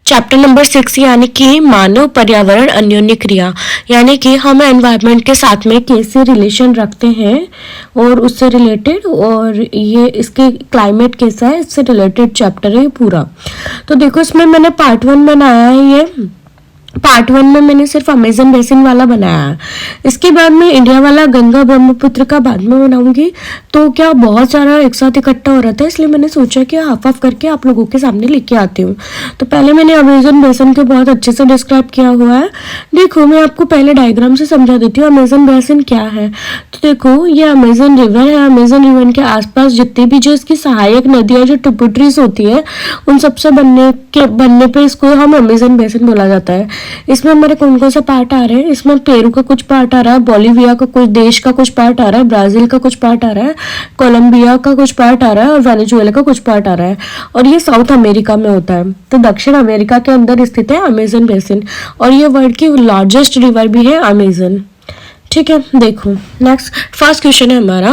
Chapter number 6 यानी कि मानव पर्यावरण अन्योन्य क्रिया, यानी कि हम एनवायरनमेंट के साथ में कैसे रिलेशन रखते हैं और उससे रिलेटेड, और ये इसके क्लाइमेट कैसा है इससे रिलेटेड चैप्टर है ये पूरा। तो देखो इसमें मैंने पार्ट 1 बनाया है। ये पार्ट 1 में मैंने सिर्फ अमेजन बेसिन वाला बनाया है। इसके बाद में इंडिया वाला गंगा ब्रह्मपुत्र का बाद में बनाऊंगी। तो क्या बहुत सारा एक साथ इकट्ठा हो रहा था, इसलिए मैंने सोचा कि हाफ हाफ करके आप लोगों के सामने लेके आती हूँ। तो पहले मैंने अमेजन बेसिन को बहुत अच्छे से डिस्क्राइब किया हुआ है। देखो मैं आपको पहले डायग्राम से समझा देती हूँ अमेजन बेसिन क्या है। तो देखो ये अमेजन रिवर है। अमेजन रिवर के आसपास जितनी भी जो इसकी सहायक नदियाँ जो ट्रिब्यूटरीज होती है उन सबसे बनने पे इसको हम अमेजन बेसिन बोला जाता है। इसमें हमारे कौन कौन सा पार्ट आ रहे हैं, इसमें पेरू का कुछ पार्ट आ रहा है, बोलिविया का कुछ देश का कुछ पार्ट आ रहा है, ब्राजील का कुछ पार्ट आ रहा है, कोलंबिया का कुछ पार्ट आ रहा है और वेनेजुएला का कुछ पार्ट आ रहा है। और ये साउथ अमेरिका में होता है। तो दक्षिण अमेरिका के अंदर स्थित है अमेजन बेसिन, और ये वर्ल्ड की लार्जेस्ट रिवर भी है अमेजन। ठीक है, देखो नेक्स्ट फर्स्ट क्वेश्चन है हमारा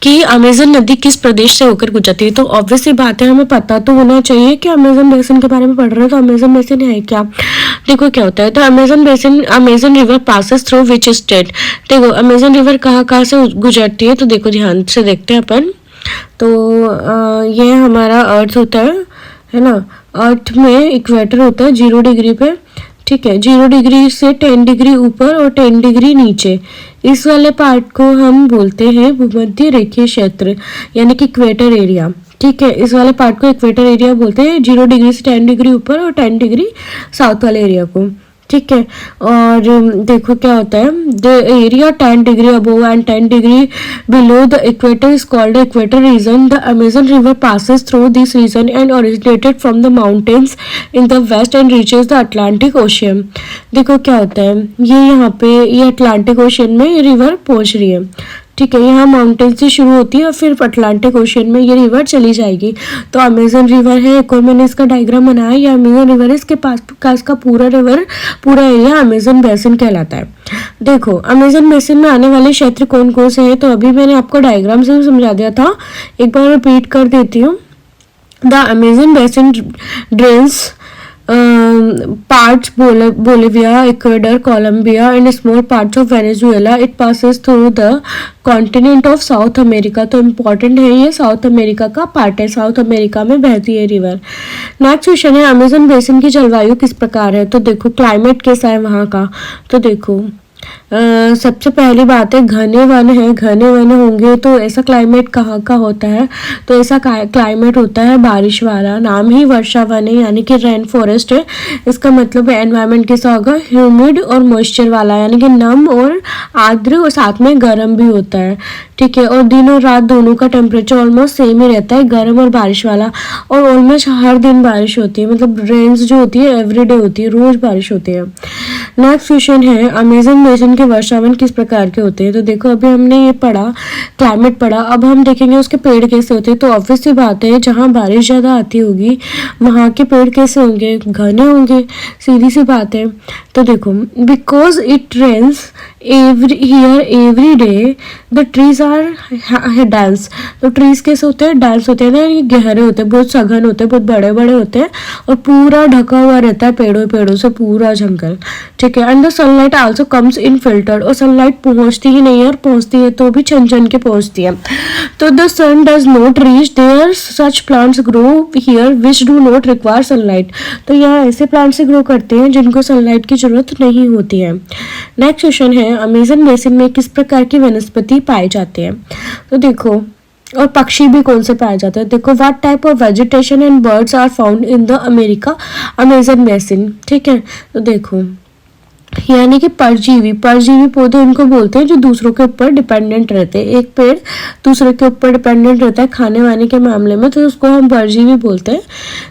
कि अमेजन नदी किस प्रदेश से होकर गुजरती है। तो ऑब्वियसली बात है, हमें पता तो होना चाहिए कि अमेजन बेसिन के बारे में पढ़ रहे हैं। तो अमेजन बेसिन है क्या, देखो क्या होता है। तो Amazon basin, Amazon river passes through which state. देखो अमेजन रिवर कहाँ कहाँ से गुजरती है, तो देखो ध्यान से देखते हैं अपन। तो ये हमारा अर्थ होता है ना। अर्थ में इक्वेटर होता है 0 डिग्री पे। ठीक है, 0 डिग्री से 10 डिग्री ऊपर और 10 डिग्री नीचे, इस वाले पार्ट को हम बोलते हैं भूमध्य रेखीय क्षेत्र, यानी कि इक्वेटर एरिया। ठीक है, इस वाले पार्ट को इक्वेटर एरिया बोलते हैं, 0 डिग्री से 10 डिग्री ऊपर और 10 डिग्री साउथ वाले एरिया को। ठीक है, और देखो क्या होता है, the area 10 degree above and 10 degree below the equator is called equator region. The Amazon river passes through this region and originated from the mountains in the west and reaches the Atlantic ocean. देखो क्या होता है, ये यहाँ पे ये Atlantic ocean में ये रिवर पहुंच रही है। ठीक है, यहाँ माउंटेन से शुरू होती है और फिर अटलांटिक ओशियन में ये रिवर चली जाएगी। तो अमेजन रिवर है, एक और मैंने इसका डायग्राम बनाया। ये अमेजन रिवर है, इसके पास का इसका पूरा रिवर, पूरा एरिया अमेजन बेसिन कहलाता है। देखो अमेजन बेसिन में आने वाले क्षेत्र कौन कौन से हैं, तो अभी मैंने आपको डायग्राम से समझा दिया था, एक बार रिपीट कर देती हूँ। The Amazon basin drains parts Bolivia, Ecuador, Colombia, and small parts of Venezuela. It passes through the continent of south America. तो इम्पॉर्टेंट है, ये साउथ अमेरिका का पार्ट है, साउथ अमेरिका में बहती है रिवर। नेक्स्ट क्वेश्चन है अमेजन बेसिन की जलवायु किस प्रकार है। तो देखो क्लाइमेट कैसा है वहाँ का। तो देखो सबसे पहली बात है घने वन है, घने वन होंगे तो ऐसा क्लाइमेट कहाँ का होता है, तो ऐसा क्लाइमेट होता है बारिश वाला। नाम ही वर्षा वन है, यानी कि रेन फॉरेस्ट है। इसका मतलब है एनवायरनमेंट कैसा होगा, ह्यूमिड और मॉइस्चर वाला, यानी कि नम और आर्द्र और साथ में गर्म भी होता है। ठीक है, और दिन और रात दोनों का टेम्परेचर ऑलमोस्ट सेम ही रहता है, गर्म और बारिश वाला। और ऑलमोस्ट हर दिन बारिश होती है, मतलब रेन्स जो होती है एवरीडे होती है, रोज बारिश होती है। नेक्स्ट क्वेश्चन है अमेजन बेसिन के वर्षावन किस प्रकार के होते हैं। तो देखो अभी हमने ये पढ़ा, क्लाइमेट पढ़ा, अब हम देखेंगे उसके पेड़ कैसे होते हैं। तो ऑब्वियस सी बात है, जहाँ बारिश ज़्यादा आती होगी वहाँ के पेड़ कैसे होंगे, घने होंगे, सीधी सी बात है। तो देखो because it rains every day the trees are dense. तो ट्रीज कैसे होते हैं, डेंस होते हैं ना, ये गहरे होते हैं, बहुत सघन होते हैं, बहुत बड़े बड़े होते हैं और पूरा ढका हुआ रहता है पेड़ों से पूरा जंगल। ठीक है, and the sunlight also comes in filtered. और सनलाइट पहुंचती ही नहीं है, और पहुंचती है तो भी छन के पहुंचती है। तो the sun does not reach there such plants grow here which do not require sunlight. तो यहाँ ऐसे प्लांट्स ग्रो करते हैं जिनको सनलाइट की जरूरत नहीं होती है। नेक्स्ट क्वेश्चन है अमेजन बेसिन में किस प्रकार की वनस्पति पाए जाते हैं। तो देखो और पक्षी भी कौन से पाए जाते हैं। देखो what type of vegetation and birds are found in the Amazon basin. ठीक है, तो देखो यानी कि परजीवी पौधे उनको बोलते हैं जो दूसरों के ऊपर डिपेंडेंट रहते हैं। एक पेड़ दूसरे के ऊपर डिपेंडेंट रहता है खाने वाने के मामले में, तो उसको हम परजीवी बोलते हैं।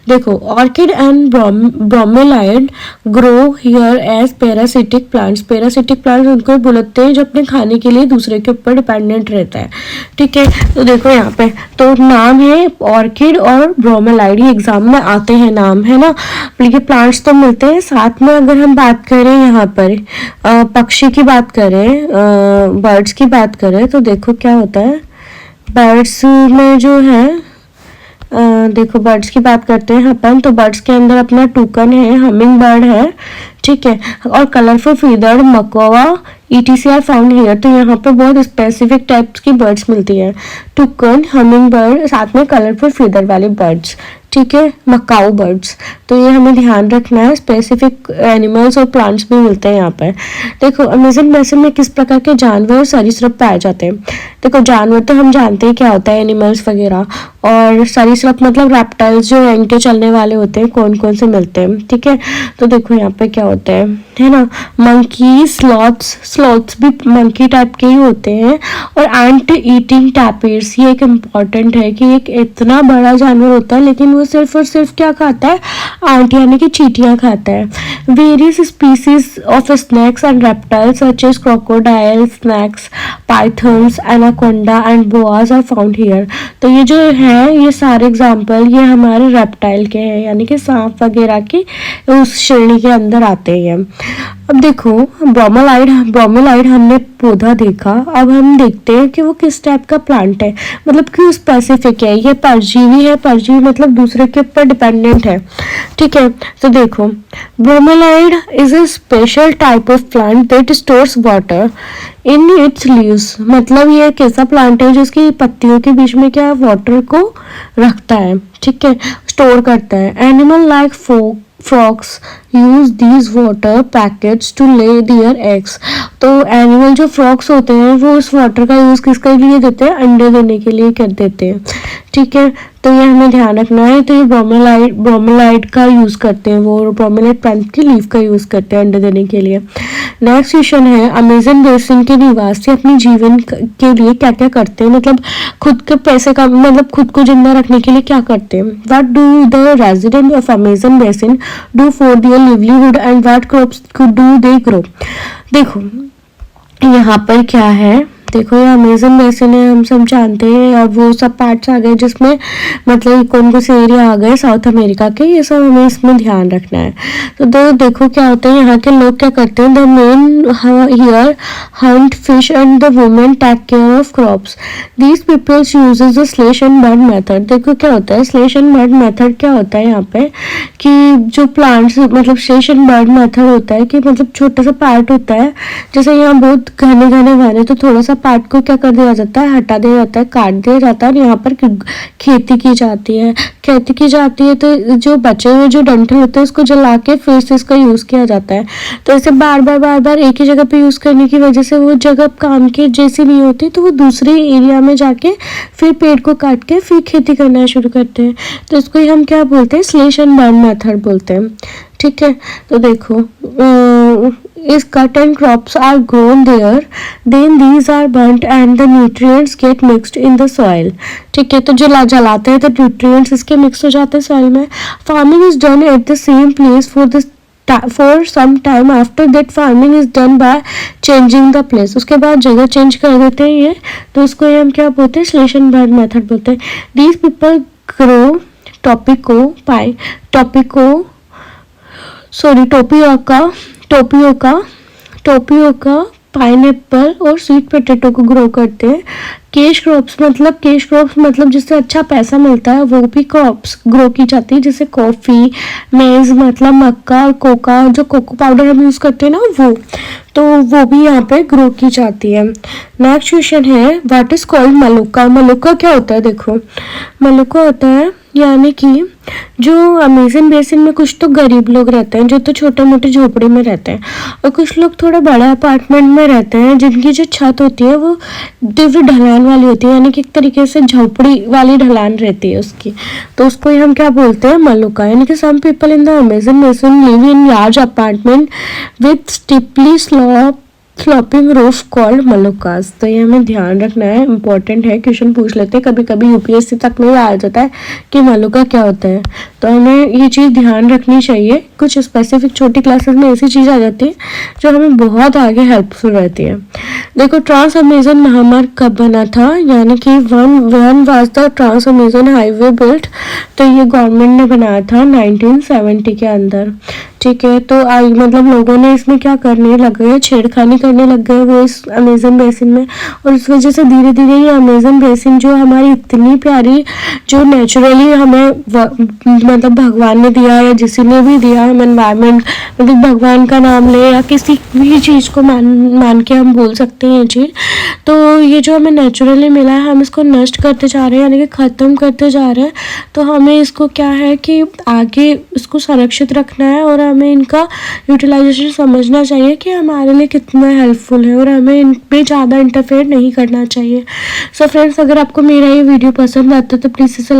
देखो orchid and bromeliad grow here as parasitic plants. Parasitic plants उनको बोलते हैं जो अपने खाने के लिए दूसरे के ऊपर डिपेंडेंट रहता है। ठीक है, तो देखो यहाँ पे तो नाम है ऑर्किड और ब्रोमेलाइड, ये एग्जाम में आते हैं नाम, है ना। ये प्लांट्स तो मिलते हैं। साथ में अगर हम बात करें यहाँ पर पक्षी की बात करें, बर्ड्स की बात करें, तो देखो क्या होता है, बर्ड्स में जो है देखो बर्ड्स की बात करते हैं अपन, तो बर्ड्स के अंदर अपना टूकन है, हमिंग बर्ड है, ठीक है, और colourful feathered macaw ETC are found here. तो यहाँ पे बहुत स्पेसिफिक टाइप्स की बर्ड्स मिलती है, टुकन, हमिंग बर्ड, साथ में कलरफुल फीदर वाले बर्ड्स, ठीक है, मकाऊ बर्ड्स। तो ये हमें ध्यान रखना है, स्पेसिफिक एनिमल्स और प्लांट्स भी मिलते हैं यहाँ पर। देखो अमेज़न बेसिन में किस प्रकार के जानवर और सरीसृप पाए जाते हैं। देखो जानवर तो हम जानते हैं क्या होता है, एनिमल्स वगैरह, और सरीसृप मतलब रेप्टाइल्स जो रैंक के चलने वाले होते हैं, कौन कौन से मिलते हैं, ठीक है। तो देखो यहाँ पे क्या होता है ना, मंकी, स्लॉथ्स भी मंकी टाइप के ही होते हैं, और एंट ईटिंग टैपिर्स, ये एक इम्पॉर्टेंट है कि एक इतना बड़ा जानवर होता है लेकिन वो सिर्फ और सिर्फ क्या खाता है, एंट यानी कि चींटियां खाता है। Various species of snakes and reptiles such as crocodile, snakes, pythons, anaconda and boas are found here. तो ये जो है ये सारे एग्जाम्पल ये हमारे रेप्टाइल के हैं, यानी कि सांप वगैरह की उस श्रेणी के अंदर आते हैं। अब देखो ब्रोमेलाइड हमने पौधा देखा, अब हम देखते हैं कि वो किस टाइप का प्लांट है, मतलब क्यों स्पेसिफिक है। ये परजीवी है, परजीवी मतलब दूसरे के ऊपर डिपेंडेंट है, ठीक है। तो देखो bromeliad is a special type of plant that stores water in its leaves, मतलब ये एक ऐसा प्लांट है जिसकी पत्तियों के बीच में क्या वाटर को रखता है, ठीक है, स्टोर करता है। Animal like frogs use these water packets to lay their eggs। तो एनिमल जो फ्रॉक्स होते हैं वो उस वाटर का यूज़ किसके लिए देते हैं, अंडे देने के लिए कर देते हैं, ठीक है। तो ये हमें ध्यान रखना है। तो ये ब्रोमेलाइड का यूज़ करते हैं, वो ब्रोमेलाइड प्लांट की लीफ का यूज़ करते हैं अंडे देने के लिए। नेक्स्ट क्वेश्चन है, अमेज़न बेसिन के निवासी अपने जीवन के लिए क्या क्या करते हैं, मतलब खुद के पैसे का मतलब खुद को जिंदा रखने के लिए क्या करते हैं। What do the resident of Amazon basin do for their livelihood and what crops do they grow. देखो यहाँ पर क्या है, देखो ये अमेज़न बेसिन है, हम सब जानते हैं, और वो सब पार्ट्स आ गए जिसमें मतलब कौन से एरिया आ गए साउथ अमेरिका के, ये सब हमें इसमें ध्यान रखना है। तो देखो क्या होता है, यहाँ के लोग क्या करते हैं, the men here hunt fish and the women take care of crops. These peoples uses the slash and burn method. देखो क्या होता है स्लेश एंड बर्न मेथड, क्या होता है यहाँ पे कि जो प्लांट्स मतलब स्लेश एंड बर्न मेथड होता है कि मतलब छोटा सा पार्ट होता है, जैसे यहाँ बहुत घने तो थोड़ा सा पार्ट को क्या कर दिया जाता है, हटा दिया जाता है, काट दिया जाता है, और यहाँ पर खेती की जाती है। तो जो बचे हुए जो डंठल होते हैं उसको जला के फिर से इसका यूज किया जाता है। तो ऐसे बार बार एक ही जगह पे यूज करने की वजह से वो जगह काम के जैसी नहीं होती, तो वो दूसरे एरिया में जाके फिर पेड़ को काट के फिर खेती करना शुरू करते हैं। तो इसको ही हम क्या बोलते हैं, स्लेश एंड बर्न मेथड बोलते हैं, ठीक है। तो देखो if cotton crops are grown there then these are burnt and the nutrients get mixed in the soil, ठीक है। तो जलाते हैं तो न्यूट्रिएंट्स इसके मिक्स हो जाते हैं सॉइल में। Farming is done at the same place for some time after that farming is done by changing the place। उसके बाद जगह चेंज कर देते हैं ये, तो उसको ये हम क्या बोलते हैं, स्लेश एंड बर्न मेथड बोलते हैं। these people grow टोपियोका, पाइनएप्पल और स्वीट पोटैटो को ग्रो करते हैं। कैश क्रॉप्स मतलब जिससे अच्छा पैसा मिलता है वो भी क्रॉप्स ग्रो की जाती है, जैसे कॉफ़ी, मेज मतलब मक्का, और कोका जो कोको पाउडर हम यूज़ करते हैं ना वो भी यहाँ पे ग्रो की जाती है। नेक्स्ट क्वेश्चन है, what is called Maluka. Maluka क्या होता है, देखो मलुका होता है यानी कि जो अमेज़न बेसिन में कुछ तो गरीब लोग रहते हैं जो तो छोटे मोटे झोपड़े में रहते हैं, और कुछ लोग थोड़ा बड़ा अपार्टमेंट में रहते हैं जिनकी जो छत होती है वो तीव्र ढलान वाली होती है, यानी कि एक तरीके से झोपड़ी वाली ढलान रहती है उसकी। तो उसको ही हम क्या बोलते हैं, मलुका। यानी कि some people in the Amazon basin live in large apartment with steeply sloping roof called malocas. तो ये हमें ध्यान रखना है, इंपॉर्टेंट है, क्वेश्चन पूछ लेते हैं कभी कभी यूपीएससी तक में आ जाता है कि मलुका क्या होता है, तो हमें ये चीज़ ध्यान रखनी चाहिए। कुछ स्पेसिफिक छोटी क्लासेस में ऐसी चीज़ आ जाती है जो हमें बहुत आगे हेल्पफुल रहती है। देखो ट्रांस अमेज़न महामार्ग कब बना था, यानी कि one was the trans Amazon highway built. तो ये गवर्नमेंट ने बनाया था 1970 के अंदर, ठीक है, तो मतलब लोगों ने इसमें क्या करने लग गए, छेड़खानी करने लग गए वो इस अमेजन बेसिन में, और इस वजह से धीरे धीरे ये अमेजन बेसिन जो हमारी इतनी प्यारी, जो नेचुरली हमें मतलब भगवान ने दिया या किसी ने भी दिया, हम एनवायरनमेंट मतलब भगवान का नाम ले या किसी भी चीज़ को मान के हम बोल सकते हैं ये चीज़, तो ये जो हमें नेचुरली मिला है हम इसको नष्ट करते जा रहे हैं, यानी कि ख़त्म करते जा रहे हैं। तो हमें इसको क्या है कि आगे इसको संरक्षित रखना है, और हमें इनका यूटिलाइजेशन समझना चाहिए कि हमारे लिए कितना हेल्पफुल है, और हमें इन पे ज़्यादा इंटरफेयर नहीं करना चाहिए। सो फ्रेंड्स, अगर आपको मेरा ये वीडियो पसंद आता है तो प्लीज़ इसे